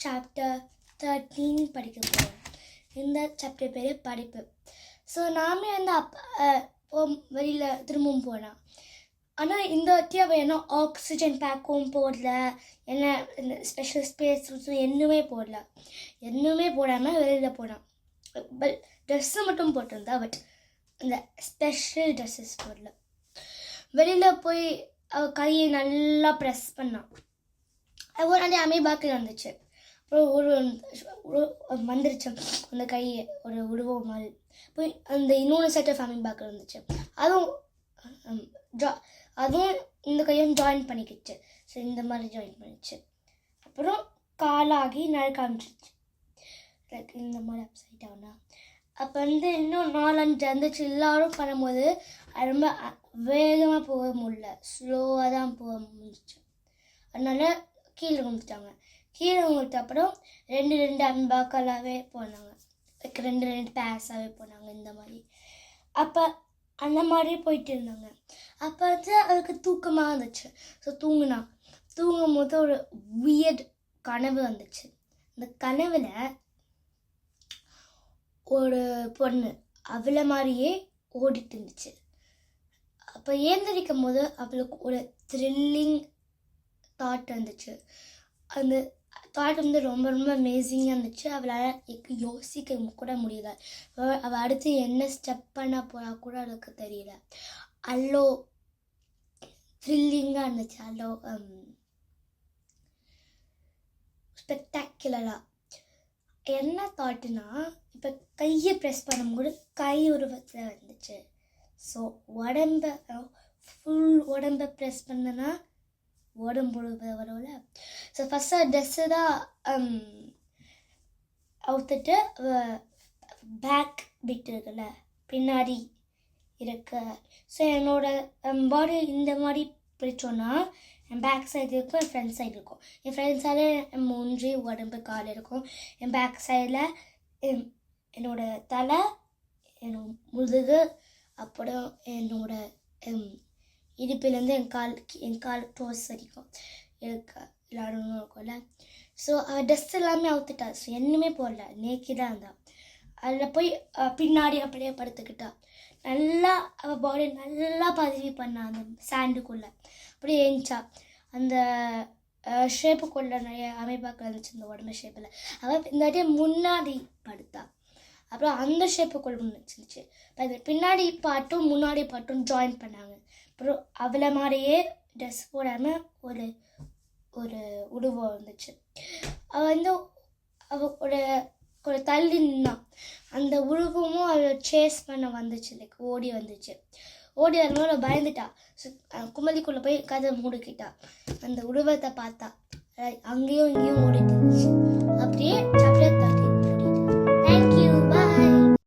Chapter 13 படிக்க போகிறோம். இந்த சாப்டர் பேர் படிப்பு. ஸோ நாமே வெளியில் திரும்பவும் போனோம். ஆனால் இந்த வாட்டி அவள் என்ன ஆக்சிஜன் பேக்கும் போடல, என்ன ஸ்பெஷல் ஸ்பேஸ் என்னுமே போடல. என்னுமே போடாமல் வெளியில் போனான். ட்ரெஸ்ஸு மட்டும் போட்டிருந்தா, பட் இந்த ஸ்பெஷல் ட்ரெஸ்ஸஸ் போடல. வெளியில் போய் அவள் கையை நல்லா ப்ரெஸ் பண்ணான். ஒரு நாள் அமீபாக்கில் வந்துச்சு. அப்புறம் வந்துருச்சு அந்த கையை ஒரு உருவம் மாதிரி. போய் அந்த இன்னொன்று செட் ஆஃப் அமீபாக்கில் வந்துச்சு. அதுவும் இந்த கையும் ஜாயின் பண்ணிக்கிச்சு. ஸோ இந்த மாதிரி ஜாயின் பண்ணிச்சு. அப்புறம் காலாகி நடக்க ஆரம்பிச்சிச்சு. லைக் இந்த மாதிரி அப்சைட் டவுனா. அப்போ இன்னும் 4-5 வந்துச்சு. எல்லாரும் பண்ணும்போது ரொம்ப வேகமாக போக முடியல, ஸ்லோவாக தான் போக முடிஞ்சிச்சு. அதனால கீழே விழுந்துட்டாங்க. கீழே விழுந்த அப்புறம் 2 அன்பாக்களாகவே போனாங்க. லைக் 2 பேஸாகவே போனாங்க இந்த மாதிரி. அப்போ அந்த மாதிரி போயிட்டு இருந்தாங்க. அப்போ அதுக்கு தூக்கமாக இருந்துச்சு. ஸோ தூங்கும் போது ஒரு வியர்ட் கனவு வந்துச்சு. அந்த கனவில் ஒரு பொண்ணு அவளை மாதிரியே ஓடிட்டு இருந்துச்சு. அப்போ ஏந்திரிக்கும் போது அவளுக்கு ஒரு த்ரில்லிங் தாட் வந்துச்சு. அந்த தாட் ரொம்ப ரொம்ப அமேசிங்காக இருந்துச்சு. அவளால் யோசிக்க கூட முடியல. அவள் அடுத்து என்ன ஸ்டெப் பண்ண போகிறா கூட அவளுக்கு தெரியல. அவ்வளோ த்ரில்லிங்காக இருந்துச்சு. அவ்வளோ ஸ்பெக்டாக்குலராக. என்ன தாட்டுனா, இப்போ கையை ப்ரெஸ் பண்ணும்போது கை உருவத்தில் வந்துச்சு. ஸோ ஃபுல் உடம்பை ப்ரெஸ் பண்ணனா உடம்பு வரும்ல. ஸோ ஃபஸ்ட்டு ட்ரெஸ்ஸு தான் அவுத்துட்டு பேக் பிட் இருக்குல்ல, பின்னாடி இருக்க. ஸோ என்னோடய பாடி இந்த மாதிரி பிடிச்சோன்னா என் பேக் சைடு இருக்கும், என் ஃப்ரண்ட் சைடு இருக்கும். என் ஃப்ரண்ட் சைடு என் மூஞ்சி உடம்பு கால் இருக்கும். என் பேக் சைடில் என்னோடய தலை, என்னோட முதுகு, அப்புறம் என்னோட இடுப்பிலேருந்து என் கால் டோஸ் வரைக்கும் இருக்க விளாடணும் இருக்கும்ல. ஸோ அவள் ட்ரெஸ் எல்லாமே அவுத்துட்டா. ஸோ என்னமே போடல, நேக்கிதான் இருந்தாள். அதில் போய் பின்னாடி அப்படியே படுத்துக்கிட்டா. நல்லா அவள் பாடி நல்லா பதிவு பண்ணா அந்த சாண்டுக்குள்ளே. அப்படியே ஏஞ்சா அந்த ஷேப்புக்குள்ளே நிறைய அமைப்பாக்கள் இருந்துச்சு இந்த உடம்பு ஷேப்பில். அவள் இந்த வாட்டியே முன்னாடி படுத்தா. அப்புறம் அந்த ஷேப்புக்குள்ள இருந்துச்சு. பின்னாடி பாட்டும் முன்னாடி பாட்டும் ஜாயின் பண்ணாங்க. அப்புறம் அவளை மாதிரியே ட்ரெஸ் போடாமல் ஒரு ஒரு உருவம் இருந்துச்சு. அவள் அவளோட தள்ளி நின்னான். அந்த உருவமும் அவளை சேஸ் பண்ண வந்துச்சு. லைக் ஓடி வந்துச்சு. ஓடி வரும்போது அவள் பயந்துட்டா. குமலிக்குள்ளே போய் கதை மூடிக்கிட்டா. அந்த உருவத்தை பார்த்தா அங்கேயும் இங்கேயும் ஓடிட்டு இருந்துச்சு. அப்படியே சாப்பிட்டு